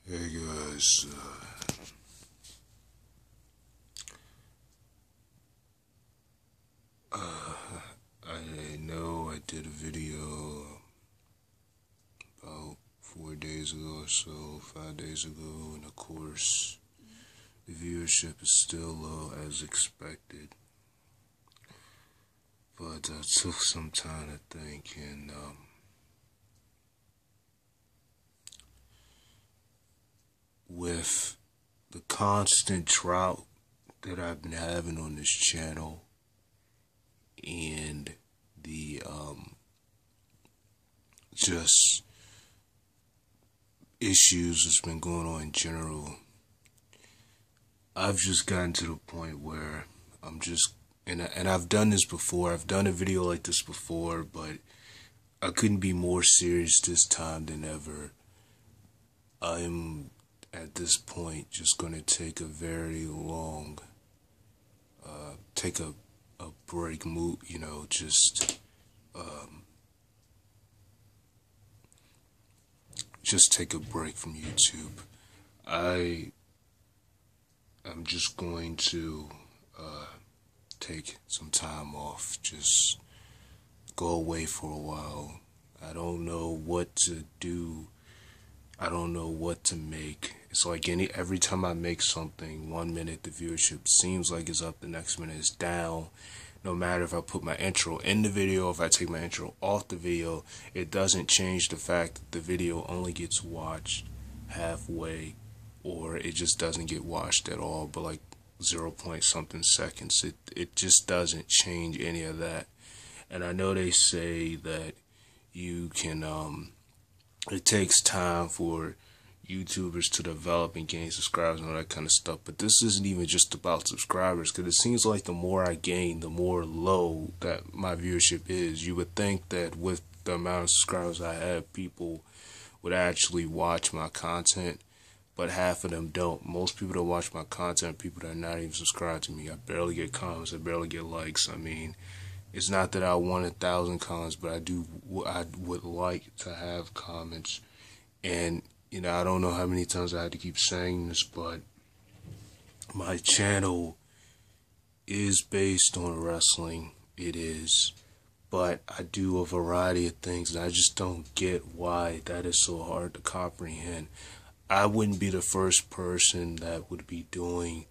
Hey guys, I know I did a video about 4 days ago or so, 5 days ago, and of course the viewership is still low as expected. But I took some time to think, and with the constant drought that I've been having on this channel and the just issues that's been going on in general, I've just gotten to the point where I'm just, and I've done this before, I've done a video like this before, but I couldn't be more serious this time than ever. I'm at this point just going to take a very long, take a break, just take a break from YouTube. I'm just going to take some time off, just go away for a while. I don't know what to do. I don't know what to make. It's like every time I make something, 1 minute the viewership seems like it's up, the next minute it's down. No matter if I put my intro in the video, if I take my intro off the video, it doesn't change the fact that the video only gets watched halfway, or it just doesn't get watched at all, but like 0 point something seconds. It just doesn't change any of that. And I know they say that you can it takes time for YouTubers to develop and gain subscribers and all that kind of stuff, but this isn't even just about subscribers, because it seems like the more I gain, the more low that my viewership is. You would think that with the amount of subscribers I have, people would actually watch my content, but half of them don't. Most people that watch my content are people that are not even subscribed to me. I barely get comments, I barely get likes. I mean, it's not that I want 1,000 comments, but I would like to have comments. And I don't know how many times I had to keep saying this, but my channel is based on wrestling. It is. But I do a variety of things, and I just don't get why that is so hard to comprehend. I wouldn't be the first person that would be doing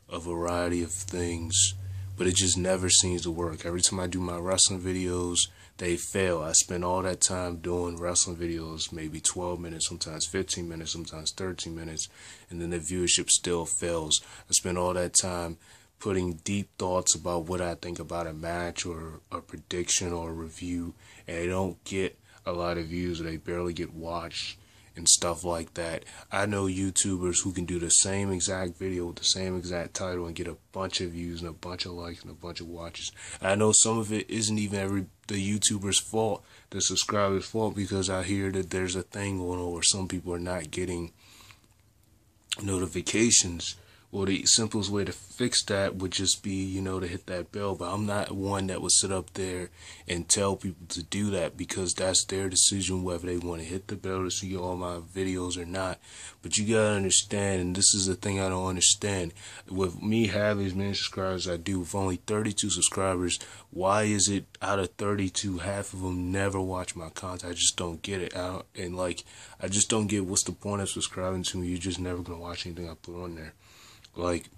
a variety of things, but it just never seems to work. Every time I do my wrestling videos, they fail. I spend all that time doing wrestling videos, maybe 12 minutes, sometimes 15 minutes, sometimes 13 minutes, and then the viewership still fails. I spend all that time putting deep thoughts about what I think about a match or a prediction or a review, and they don't get a lot of views, or they barely get watched and stuff like that. I know YouTubers who can do the same exact video with the same exact title and get a bunch of views and a bunch of likes and a bunch of watches. I know some of it isn't even the YouTuber's fault, the subscriber's fault, because I hear that there's a thing going on where some people are not getting notifications. Well, the simplest way to fix that would just be, to hit that bell. But I'm not one that would sit up there and tell people to do that, because that's their decision whether they want to hit the bell to see all my videos or not. But you gotta understand, and this is the thing I don't understand, with me having as many subscribers as I do, with only 32 subscribers, why is it out of 32, half of them never watch my content? I just don't get it. I just don't get what's the point of subscribing to me. You're just never gonna watch anything I put on there. Like,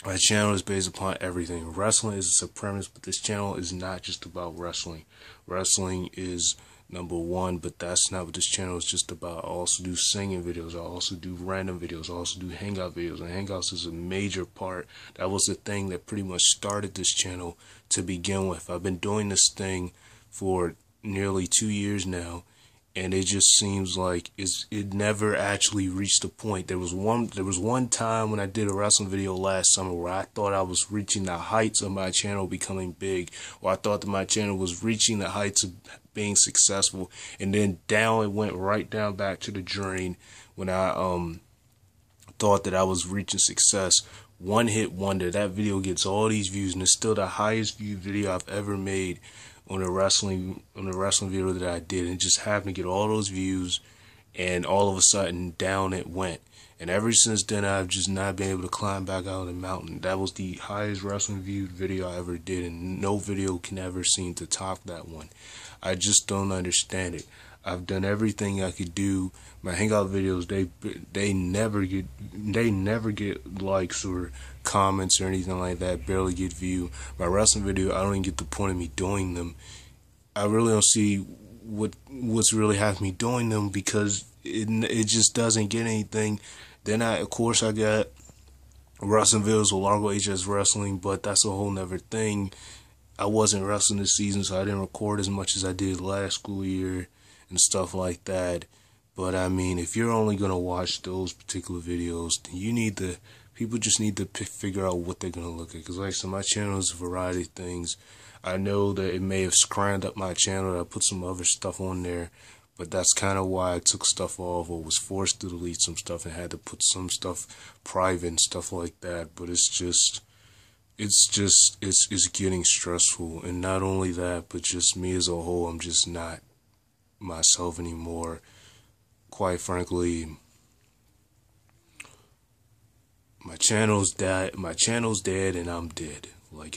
my channel is based upon everything. Wrestling is a supremacist, but this channel is not just about wrestling. Wrestling is number one, but that's not what this channel is just about. I also do singing videos. I also do random videos. I also do hangout videos. And hangouts is a major part. That was the thing that pretty much started this channel to begin with. I've been doing this thing for nearly 2 years now, and it just seems like it never actually reached a point. There was one time when I did a wrestling video last summer where I thought I was reaching the heights of my channel becoming big, or I thought that my channel was reaching the heights of being successful, and then it went right down back to the drain when I thought that I was reaching success. One hit wonder. That video gets all these views, and it's still the highest viewed video I've ever made on a wrestling video that I did, and just happened to get all those views and all of a sudden down it went. And ever since then, I've just not been able to climb back out of the mountain. That was the highest wrestling viewed video I ever did, and no video can ever seem to top that one. I just don't understand it. I've done everything I could do. My hangout videos, they never get likes or comments or anything like that. Barely get view. My wrestling video, I don't even get the point of me doing them. I really don't see what's really having me doing them, because it just doesn't get anything. Then of course I got wrestling videos with Largo HS Wrestling, but that's a whole nother thing. I wasn't wrestling this season, so I didn't record as much as I did last school year and stuff like that. But I mean, if you're only gonna watch those particular videos, then people just need to figure out what they're gonna look at. Because like I said, my channel is a variety of things. I know that it may have scrambled up my channel. I put some other stuff on there, but that's kind of why I took stuff off, or was forced to delete some stuff and had to put some stuff private and stuff like that. But it's getting stressful. And not only that, but just me as a whole, I'm just not myself anymore. Quite frankly, my channel's dead and I'm dead. Like,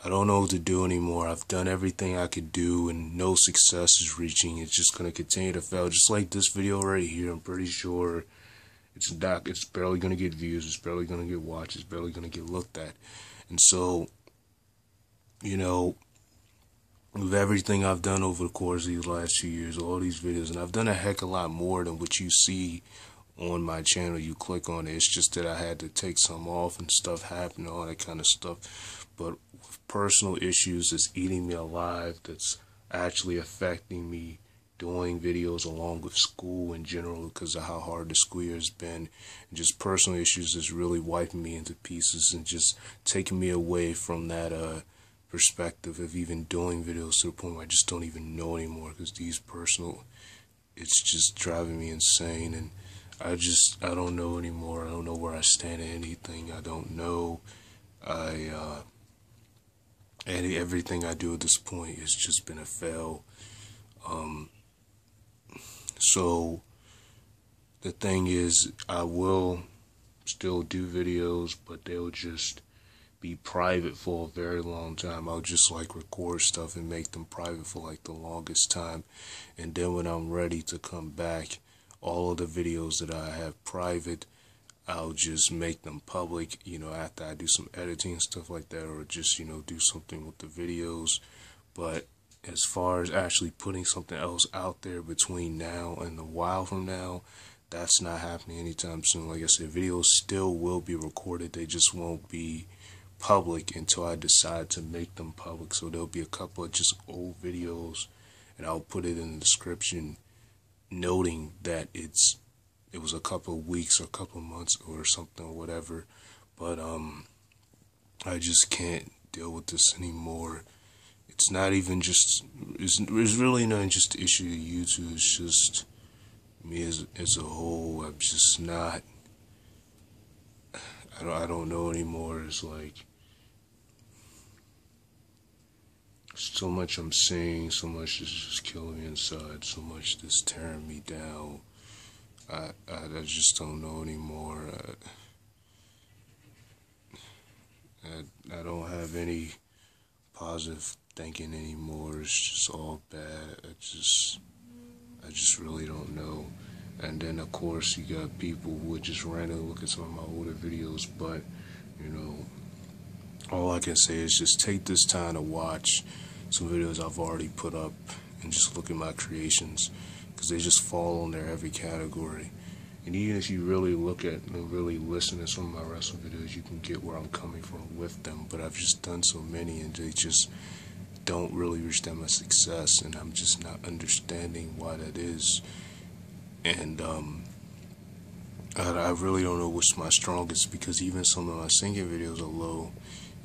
I don't know what to do anymore. I've done everything I could do and no success is reaching. It's just going to continue to fail. Just like this video right here, I'm pretty sure it's barely going to get views. It's barely going to get watched. It's barely going to get looked at. And so, you know, with everything I've done over the course of these last 2 years, all these videos, and I've done a heck of a lot more than what you see on my channel. You click on it. It's just that I had to take some off and stuff happened, all that kind of stuff. But with personal issues that's eating me alive, that's actually affecting me doing videos along with school in general, because of how hard the school year has been, and just personal issues that's really wiping me into pieces and just taking me away from that perspective of even doing videos, to the point where I just don't even know anymore, because it's just driving me insane. And I don't know anymore. I don't know where I stand in anything. I don't know. Everything I do at this point has just been a fail. So the thing is, I will still do videos, but they'll just be private for a very long time. I'll just like record stuff and make them private for like the longest time. And then when I'm ready to come back, all of the videos that I have private, I'll just make them public, after I do some editing and stuff like that, or just, do something with the videos. But as far as actually putting something else out there between now and a while from now, that's not happening anytime soon. Like I said, videos still will be recorded. They just won't be public until I decide to make them public. So there'll be a couple of just old videos, and I'll put it in the description noting that it was a couple of weeks or a couple of months or something or whatever. But I just can't deal with this anymore. It's not even just, it's really not just the issue of YouTube. It's just me as a whole. I'm just not, I don't know anymore. It's like so much I'm seeing, so much is just killing me inside, so much that's tearing me down. I just don't know anymore. I don't have any positive thinking anymore. It's just all bad. I just really don't know. And then of course you got people who would just randomly look at some of my older videos, but all I can say is just take this time to watch some videos I've already put up and just look at my creations, because they just fall in their every category. And even if you really look at and really listen to some of my wrestling videos, you can get where I'm coming from with them. But I've just done so many, and they just don't really reach that much success, and I'm just not understanding why that is. And I really don't know what's my strongest, because even some of my singing videos are low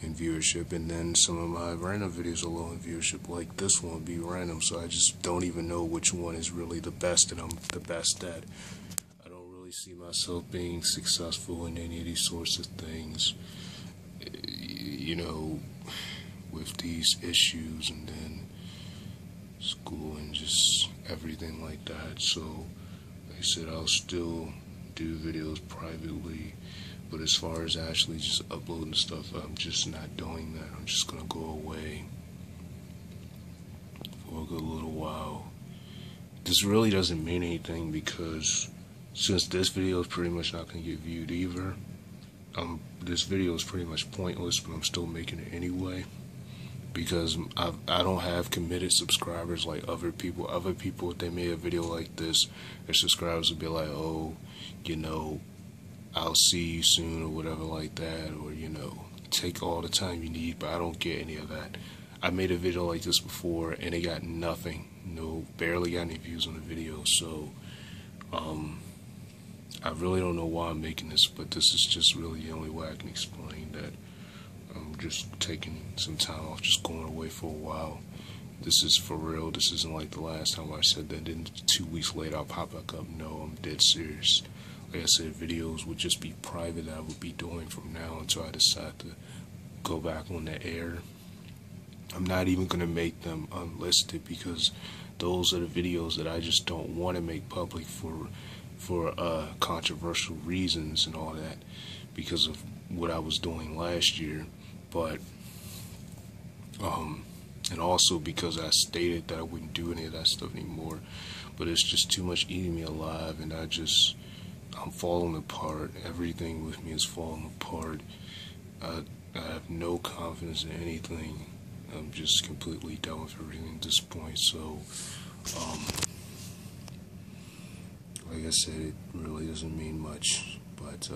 in viewership, and then some of my random videos are low in viewership, like this one would be random. So I just don't even know which one is really the best that I'm the best at. I don't really see myself being successful in any of these sorts of things, with these issues. And then school and just everything like that. So, like I said, I'll still do videos privately, but as far as actually just uploading stuff, I'm just not doing that. I'm just gonna go away for a good little while. This really doesn't mean anything because since this video is pretty much not gonna get viewed either, this video is pretty much pointless, but I'm still making it anyway because I don't have committed subscribers like other people. Other people, if they made a video like this, their subscribers would be like, oh, you know, I'll see you soon or whatever like that, or, you know, take all the time you need, but I don't get any of that. I made a video like this before and it got nothing. Barely got any views on the video, so I really don't know why I'm making this, but this is just really the only way I can explain that I'm just taking some time off, just going away for a while. This is for real. This isn't like the last time I said that then 2 weeks later I'll pop back up. No, I'm dead serious. Like I said, videos would just be private that I would be doing from now until I decide to go back on the air. I'm not even going to make them unlisted because those are the videos that I just don't want to make public for controversial reasons and all that because of what I was doing last year, but and also because I stated that I wouldn't do any of that stuff anymore, but it's just too much eating me alive, and I'm falling apart. Everything with me is falling apart. I have no confidence in anything. I'm just completely done with everything at this point. So like I said, it really doesn't mean much, but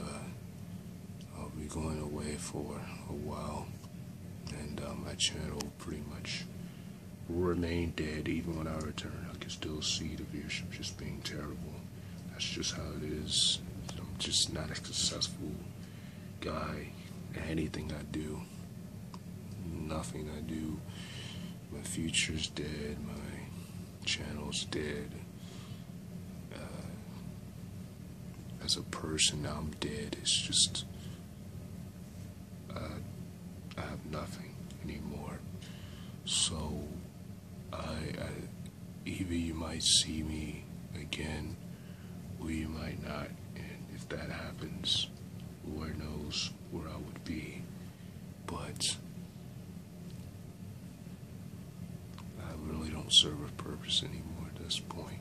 I'll be going away for a while, and my channel pretty much will remain dead. Even when I return, I can still see the viewership just being terrible. That's just how it is. I'm just not a successful guy at anything I do. Nothing I do. My future's dead. My channel's dead. As a person, now I'm dead. It's just I have nothing anymore. So either you might see me again or you might not, and if that happens, Lord knows where I would be. But I really don't serve a purpose anymore at this point.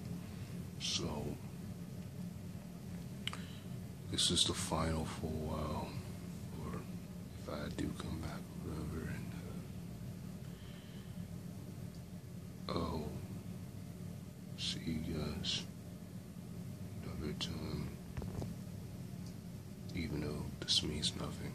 So this is the final for a while, or if I do come back, whatever, and I'll see you guys another time, even though this means nothing.